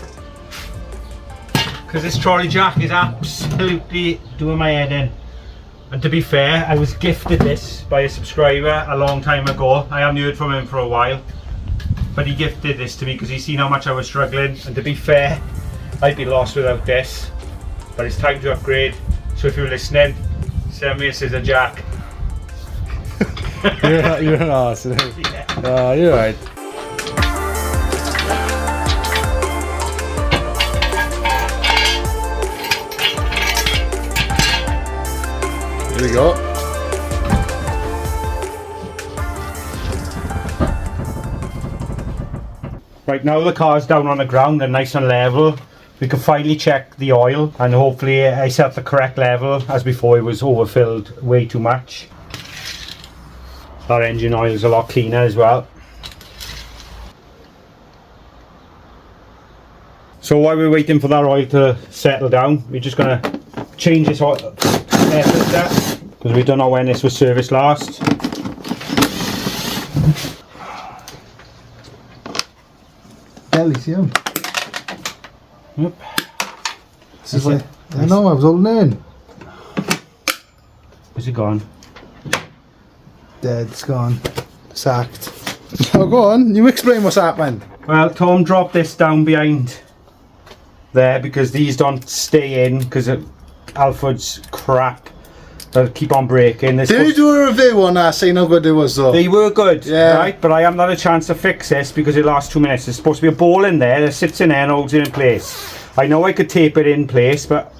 because this trolley jack is absolutely doing my head in. And to be fair, I was gifted this by a subscriber a long time ago. I haven't heard from him for a while, but he gifted this to me because he's seen how much I was struggling, and to be fair, I'd be lost without this. But it's time to upgrade, so if you're listening, send me a scissor jack. You're an arse. Yeah. You're right. Here we go. Right, now the car's down on the ground and nice and level, we can finally check the oil, and hopefully I set the correct level. As before, it was overfilled way too much. Our engine oil is a lot cleaner as well. So while we're waiting for that oil to settle down, we're just going to change this oil air filter, because we don't know when this was serviced last. Belly, see him? Yep. This is like, I know, I was holding in. Where's it gone? Dead, it's gone. Sacked. Oh, go on, you explain what's happened. Well, Tom dropped this down behind there because these don't stay in because Alfred's crap. They'll keep on breaking. Did you do a review on that, saying how good it was though? They were good, yeah. Right? But I haven't had a chance to fix this because it lasts 2 minutes. There's supposed to be a ball in there that sits in there and holds it in place. I know I could tape it in place, but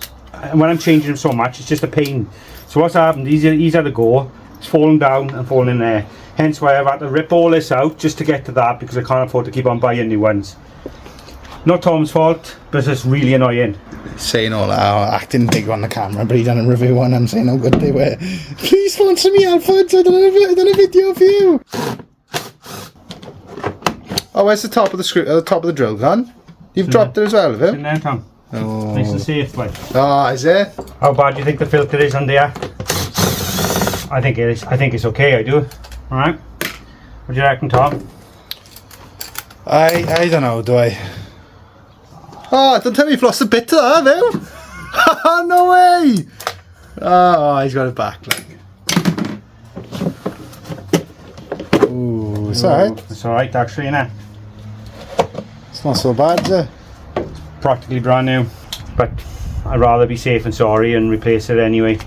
when I'm changing them so much, it's just a pain. So what's happened, he's had a go. It's fallen down and fallen in there. Hence why I've had to rip all this out just to get to that, because I can't afford to keep on buying new ones. Not Tom's fault, but it's just really annoying. Saying all that, acting big on the camera, but he done a review on them saying how good they were. Please sponsor me, Alfred, I done a video for you. Oh, where's the top of the screw, the top of the drill gone? You've dropped it as well, have you? It's in there, Tom. Oh. Nice and safe, but. Oh, is it? How bad do you think the filter is under here? I think it is. I think it's okay, I do. Alright. What do you reckon, Tom? I don't know, do I? Oh, don't tell me you've lost a bit to that, have you? No way! Oh, he's got it back, like. Ooh, it's alright. It's alright, actually, innit? It's not so bad, is it? Practically brand new. But I'd rather be safe and sorry and replace it anyway.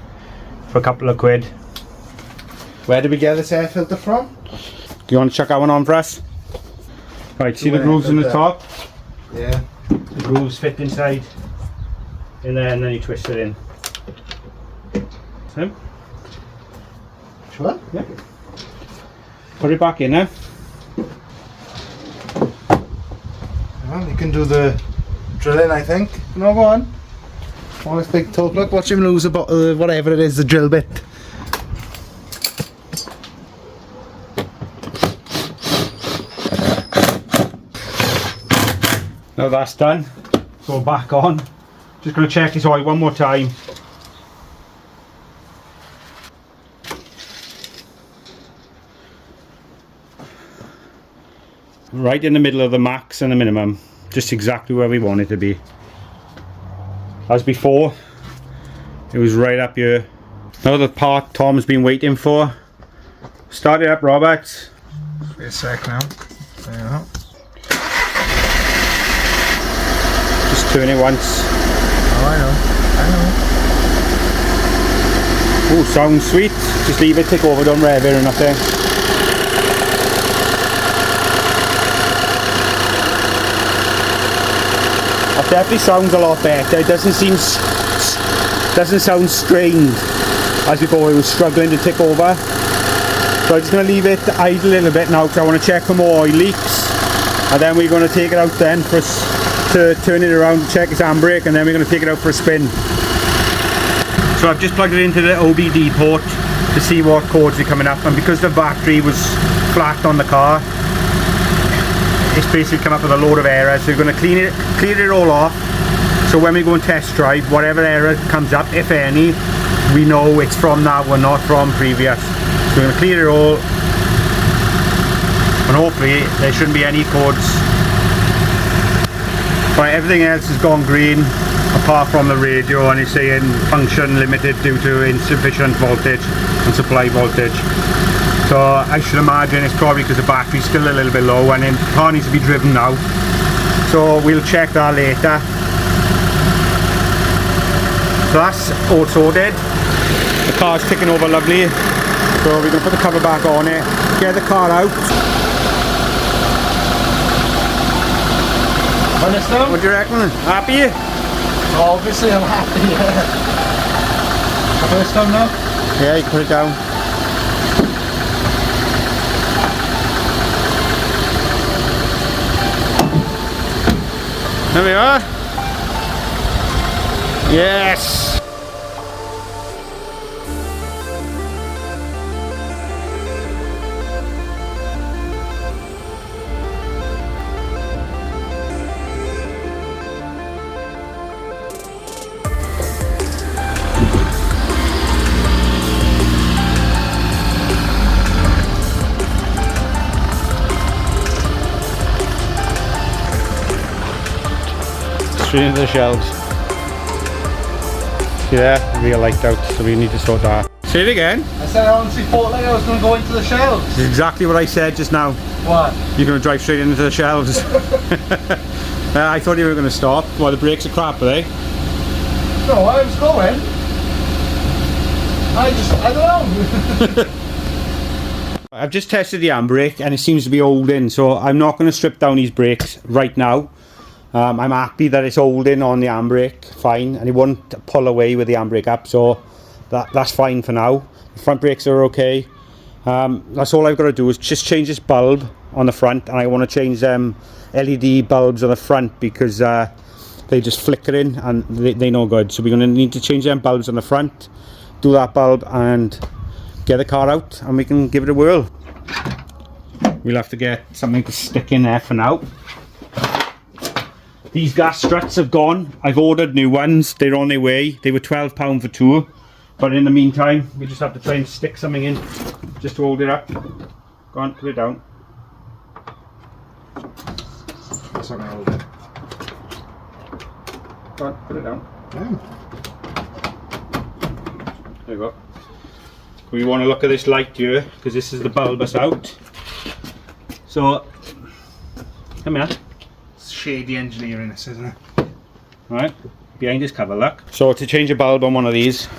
For a couple of quid. Where did we get this air filter from? Do you want to chuck that one on for us? Right, see the grooves in the top? Yeah. The grooves fit inside in there, and then you twist it in. So, Sure? yeah. Put it back in now. Well, you can do the drilling, I think. No, go on. Oh, this big talk. Look, watch him lose a whatever it is, the drill bit. Now that's done, so back on. Just going to check this oil one more time. Right in the middle of the max and the minimum, just exactly where we want it to be. As before, it was right up here. Now the part Tom's been waiting for. Start it up, Robert. Wait a sec now. There you go. Just turn it once. Oh, I know. Oh, sounds sweet. Just leave it tick over, don't rev it or nothing. That definitely sounds a lot better. It doesn't sound strained as before. It was struggling to tick over. So I'm just going to leave it idle a little bit now because I want to check for more oil leaks, and then we're going to take it out then for to turn it around to check its handbrake, and then we're going to take it out for a spin. So I've just plugged it into the OBD port to see what cords are coming up, and because the battery was flat on the car, it's basically come up with a load of errors. So we're going to clear it all off, so when we go and test drive, whatever error comes up, if any, we know it's from that one, not from previous. So we're going to clear it all, and hopefully there shouldn't be any cords. Right, everything else has gone green apart from the radio, and it's saying function limited due to insufficient voltage and supply voltage. So I should imagine it's probably because the battery's still a little bit low and the car needs to be driven now. So we'll check that later. So that's all sorted. The car's ticking over lovely. So we're going to put the cover back on it, get the car out. Understand? What do you reckon? Happy? Obviously I'm happy, yeah. Can I put this down now? Yeah, you can put it down. There we are. Yes! Straight into the shelves. See there? Real light out, so we need to sort that. Say it again. I said I honestly thought like I was going to go into the shelves. This is exactly what I said just now. What? You're going to drive straight into the shelves. I thought you were going to stop. Well, the brakes are crap, are they? No, I was going. I don't know. I've just tested the handbrake and it seems to be holding, so I'm not going to strip down these brakes right now. I'm happy that it's holding on the handbrake, fine, and it won't pull away with the handbrake up, so that's fine for now. The front brakes are okay. That's all I've got to do is just change this bulb on the front, and I want to change them LED bulbs on the front because they just flickering and they're no good. So we're going to need to change them bulbs on the front, do that bulb and get the car out and we can give it a whirl. We'll have to get something to stick in there for now. These gas struts have gone. I've ordered new ones. They're on their way. They were £12 for two. But in the meantime, we just have to try and stick something in just to hold it up. Go on, put it down. That's not going to hold it. Go on, put it down. Yeah. There you go. We want to look at this light here because this is the bulb that's out. So, come here. Shady engineering, this, isn't it? Right, behind this cover, look. So to change a bulb on one of these,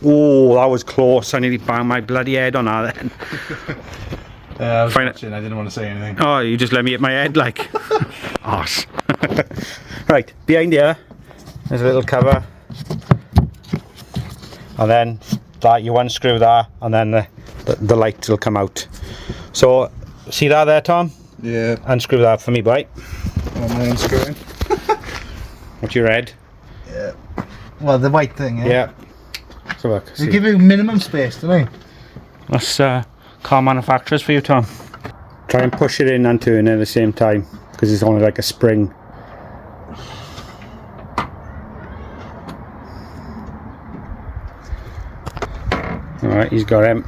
oh, that was close. I nearly banged my bloody head on that then. I was watching, I didn't want to say anything. Oh, you just let me hit my head like. Arse. Right, behind here, there's a little cover. And then that, you unscrew that, and then the light will come out. So, see that there, Tom? Yeah. Unscrew that for me, boy. What am I unscrewing? What's your head? Yeah. Well, the white thing, yeah? Yeah. So look. They give you minimum space, don't they? That's car manufacturers for you, Tom. Try and push it in and turn it at the same time, because it's only like a spring. Alright, he's got him.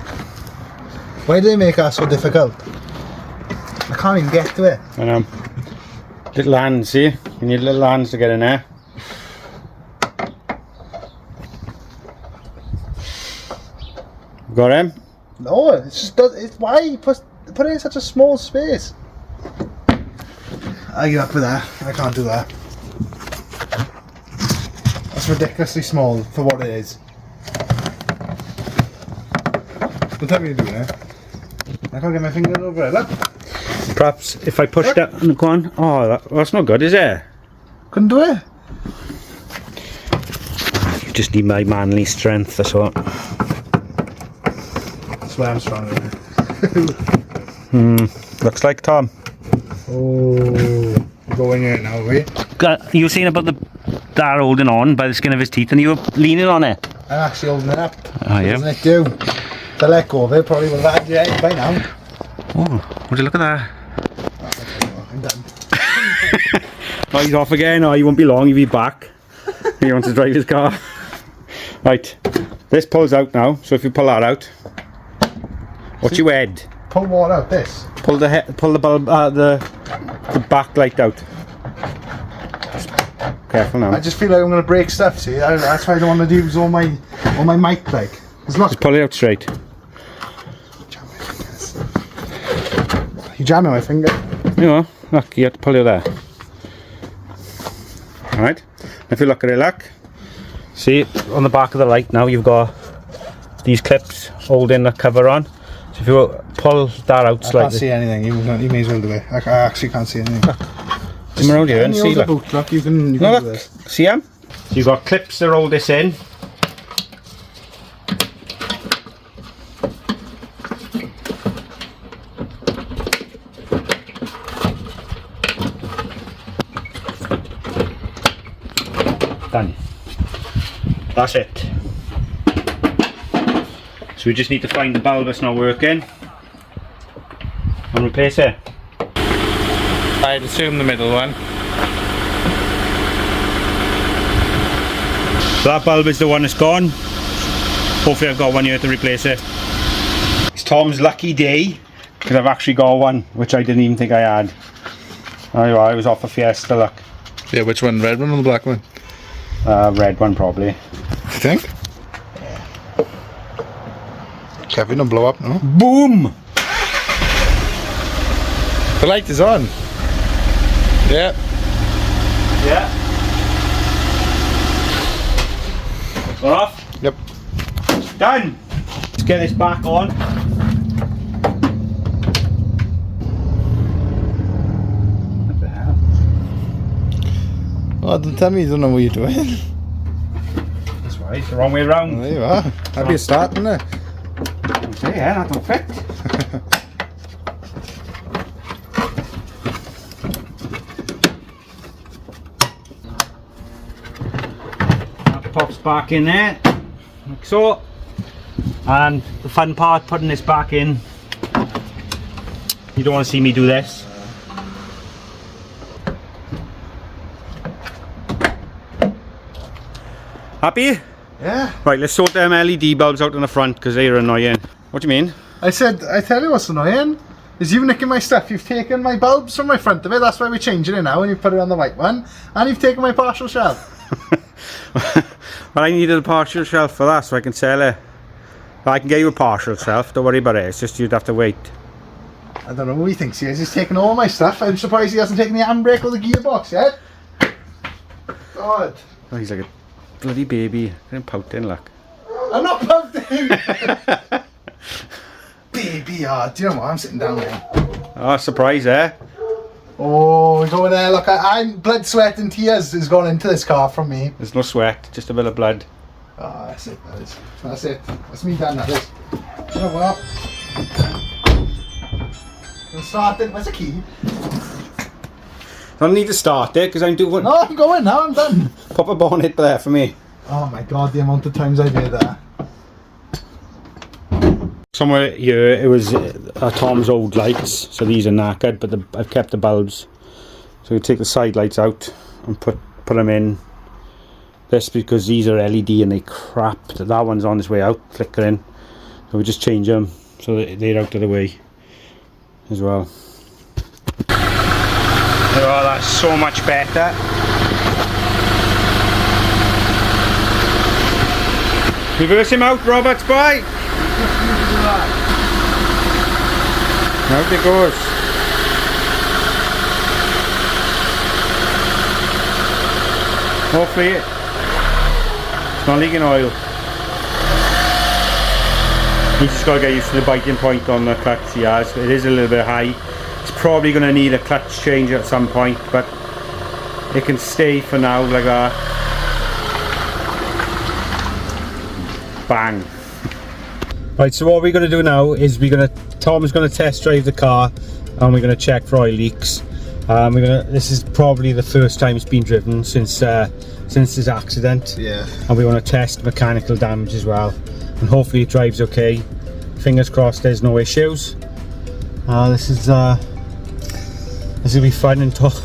Why do they make that so difficult? I can't even get to it. I know. Little hands, see? You need little hands to get in there. Got him? No, it just does. It's why you put it in such a small space. I give up with that. I can't do that. That's ridiculously small for what it is. Don't tell me you're doing it. I can't get my finger over it. Look. Perhaps if I push that and go on. Oh, that's not good, is it? Couldn't do it. You just need my manly strength, that's all. That's why I'm stronger. Looks like Tom. Oh, go in here now, are You were saying about that holding on by the skin of his teeth, and you were leaning on it. I'm actually holding it up. Oh, yeah. Doesn't it do? To let go of it, probably would have had your head by now. Oh, would you look at that? I'm done. Oh, he's off again. Oh, he won't be long. He'll be back. He wants to drive his car. Right, this pulls out now. So if you pull that out, what's your head? Pull what out? This. Pull the bulb, the back light out. Careful now. I just feel like I'm going to break stuff. See, that's why I don't want to use all my mic like. It's not. Just pull it out straight. You jamming my finger? You know, look, you have to pull it there. Alright, if you look at it, look. See, on the back of the light now you've got these clips holding the cover on. So if you pull that out I slightly. can't see anything. You may as well do it. I actually can't see anything. Come around here and see. The boot, look, you can do this. See them? So you've got clips to roll this in. Done. That's it. So we just need to find the bulb that's not working and replace it. I'd assume the middle one. So that bulb is the one that's gone. Hopefully I've got one here to replace it. It's Tom's lucky day because I've actually got one which I didn't even think I had. There you are, it was off a Fiesta, look. Yeah, which one? Red one or the black one? Red one probably. You think? Kevin will blow up, no? Boom! The light is on. Yeah. Yeah. Got off? Yep. Done! Let's get this back on. What the hell? Oh, don't tell me you don't know what you're doing. That's right, it's the wrong way around. There you are. That'd be a start, wouldn't it? Yeah, that don't fit. That pops back in there, like so. And the fun part, putting this back in. You don't want to see me do this. Happy? Yeah. Right, let's sort them LED bulbs out in the front because they're annoying. What do you mean? I tell you what's annoying is you nicking my stuff. You've taken my bulbs from my front of it. That's why we're changing it now, and you put it on the white one. And you've taken my partial shelf. Well, I needed a partial shelf for that so I can sell it. I can get you a partial shelf, don't worry about it. It's just you'd have to wait. I don't know who he thinks he is. He's taken all my stuff. I'm surprised he hasn't taken the handbrake or the gearbox yet. God. Oh, he's like a bloody baby. I'm pouting, look. I'm not pouting. Baby, do you know what? I'm sitting down there. Oh, surprise, eh? Oh, we're going there. Look, I'm blood, sweat, and tears has gone into this car from me. There's no sweat, just a bit of blood. Oh, that's it. That's it. That's me done. That is. You know what? We'll start it. Where's the key? I don't need to start it because I'm doing. No, I'm going now. I'm done. Pop a bonnet there for me. Oh my god, the amount of times I did that. Somewhere here it was Tom's old lights, so these are knackered, but I've kept the bulbs. So you take the side lights out and put them in. This because these are LED and they crap. That one's on its way out, flickering. So we just change them so that they're out of the way as well. Oh, that's so much better. Reverse him out, Roberts, boy. Out it goes. Hopefully it's not leaking oil. You just got to get used to the biting point on the clutch he has. It is a little bit high. It's probably going to need a clutch change at some point, but it can stay for now like that. Bang. Right, so what we're going to do now is Tom's going to test drive the car and we're going to check for oil leaks. This is probably the first time it's been driven since this accident. Yeah. And we want to test mechanical damage as well. And hopefully it drives okay. Fingers crossed there's no issues. This will be fun, and Tom's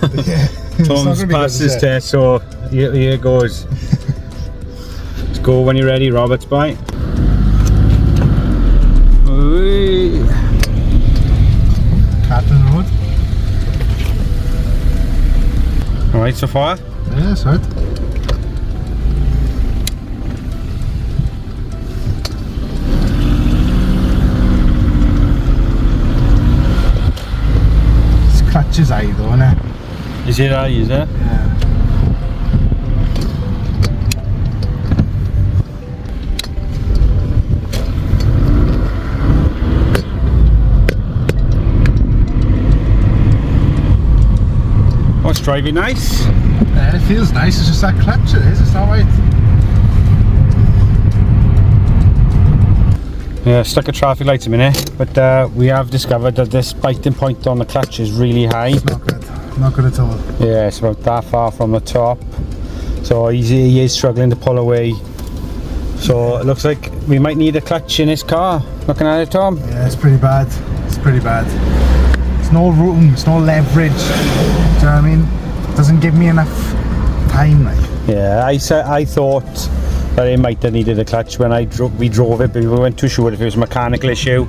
passed his test, so here it goes. Let's go when you're ready, Roberts, bye. Cat in the road. Alright, so far? Yeah, that's right. This clutch is high though, isn't it? Is it high, is it? Yeah. driving nice. Yeah, it feels nice, it's just that clutch it is, it's not right. Yeah, stuck at traffic lights a minute, but we have discovered that this biting point on the clutch is really high. It's not good. Not good at all. Yeah, it's about that far from the top. So he is struggling to pull away. So it looks like we might need a clutch in this car. Looking at it, Tom? Yeah, it's pretty bad. It's pretty bad. There's no room, there's no leverage. Do you know what I mean? It doesn't give me enough time, like. Yeah, I thought that it might have needed a clutch when we drove it, but we weren't too sure if it was a mechanical issue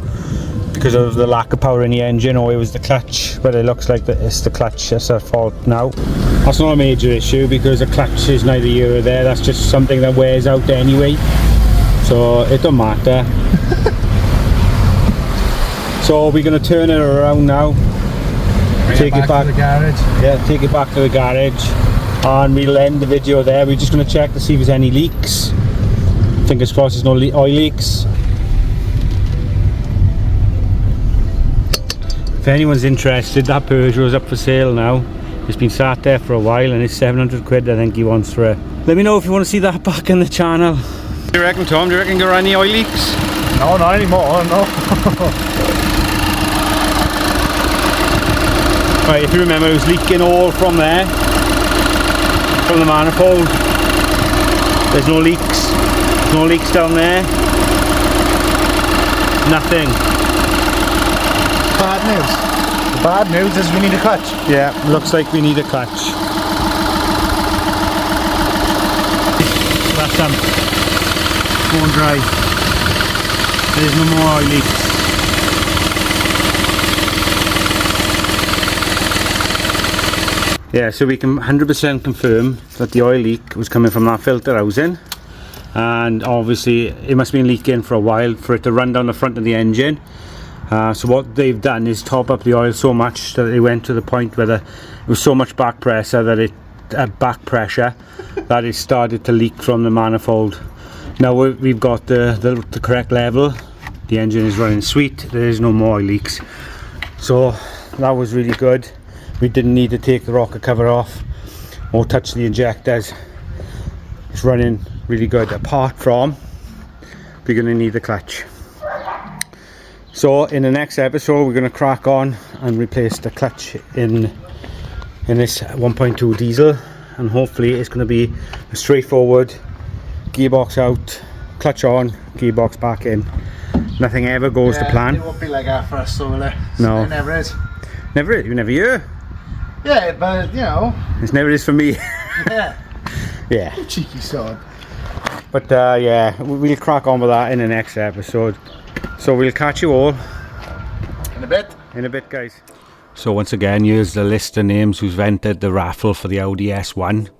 because of the lack of power in the engine or it was the clutch, but it looks like it's the clutch that's at fault now. That's not a major issue because the clutch is neither here or there, that's just something that wears out anyway, so it don't matter. So we're going to turn it around now, take it back to the garage. Yeah, take it back to the garage and we'll end the video there. We're just going to check to see if there's any leaks. Fingers crossed there's no oil leaks. If anyone's interested, that Peugeot's up for sale now. It's been sat there for a while and it's 700 quid I think he wants for it. Let me know if you want to see that back in the channel. What do you reckon, Tom? Do you reckon there are any oil leaks? No, not anymore, no. Right, if you remember, it was leaking all from there, from the manifold. There's no leaks. No leaks down there. Nothing. Bad news. The bad news is we need a clutch. Yeah, looks like we need a clutch. That's going dry. There's no more oil leaks. Yeah, so we can 100% confirm that the oil leak was coming from that filter housing, and obviously it must have been leaking for a while for it to run down the front of the engine. So what they've done is top up the oil so much that it went to the point where it was so much back pressure that it started to leak from the manifold. Now we've got the correct level. The engine is running sweet. There is no more oil leaks. So that was really good. We didn't need to take the rocker cover off or touch the injectors. It's running really good, apart from we're going to need the clutch. So in the next episode we're going to crack on and replace the clutch in this 1.2 diesel, and hopefully it's going to be a straightforward gearbox out, clutch on, gearbox back in. Nothing ever goes to plan. It won't be like that for us, so will it? No. It never is. Never is, you never hear. Yeah, but you know. It's never is for me. Yeah. Yeah. Cheeky sod. But yeah, we'll crack on with that in the next episode. So we'll catch you all In a bit. in a bit, guys. So once again, here's the list of names who's entered the raffle for the Audi S1.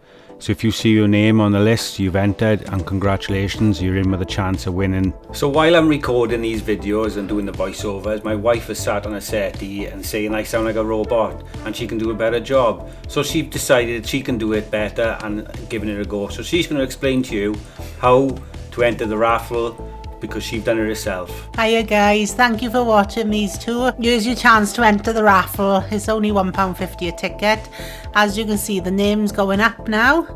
So if you see your name on the list, you've entered, and congratulations, you're in with a chance of winning. So while I'm recording these videos and doing the voiceovers, my wife has sat on a settee and saying I sound like a robot and she can do a better job. So she decided she can do it better and giving it a go. So she's going to explain to you how to enter the raffle, because she's done it herself. Hiya guys, thank you for watching these two. Here's your chance to enter the raffle. It's only £1.50 a ticket. As you can see, the name's going up now.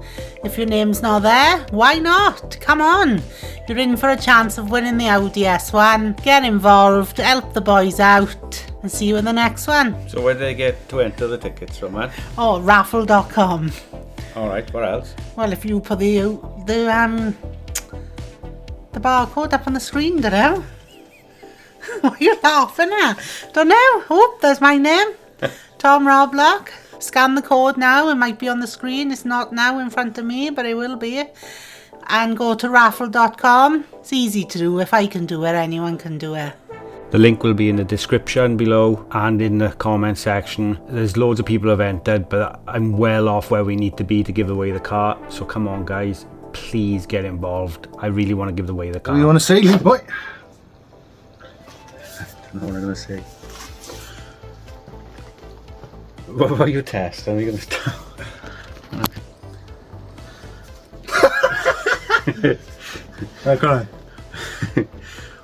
If your name's not there, why not? Come on. You're in for a chance of winning the Audi S1. Get involved, help the boys out, and see you in the next one. So where do they get to enter the tickets from, man? Oh, raffle.com. Alright, what else? Well, if you put the barcode up on the screen, don't know. What are you laughing at? Don't know. Oh, there's my name. Tom Roblock. Scan the code now. It might be on the screen. It's not now in front of me, but it will be. And go to raffle.com. It's easy to do. If I can do it, anyone can do it. The link will be in the description below and in the comment section. There's loads of people have entered, but I'm well off where we need to be to give away the car. So come on, guys. Please get involved. I really want to give away the car. What do you want to say, Lee boy? I don't know what I'm going to say. What about your test? Are we going to start? Go on.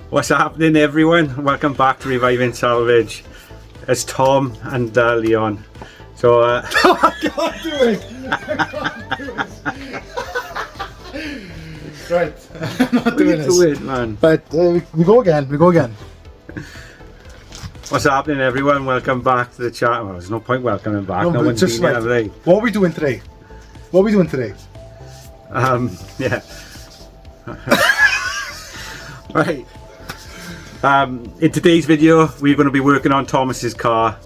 What's happening, everyone? Welcome back to Reviving Salvage. It's Tom and Leon. So I can't do it. I can't do it. Right, I'm not doing this. do it, man. But we go again. We go again. What's happening, everyone? Welcome back to the chat. Well, there's no point welcoming back. No but one's just been here, have they? what are we doing today? What are we doing today? Yeah. Right. In today's video, we're going to be working on Thomas's car.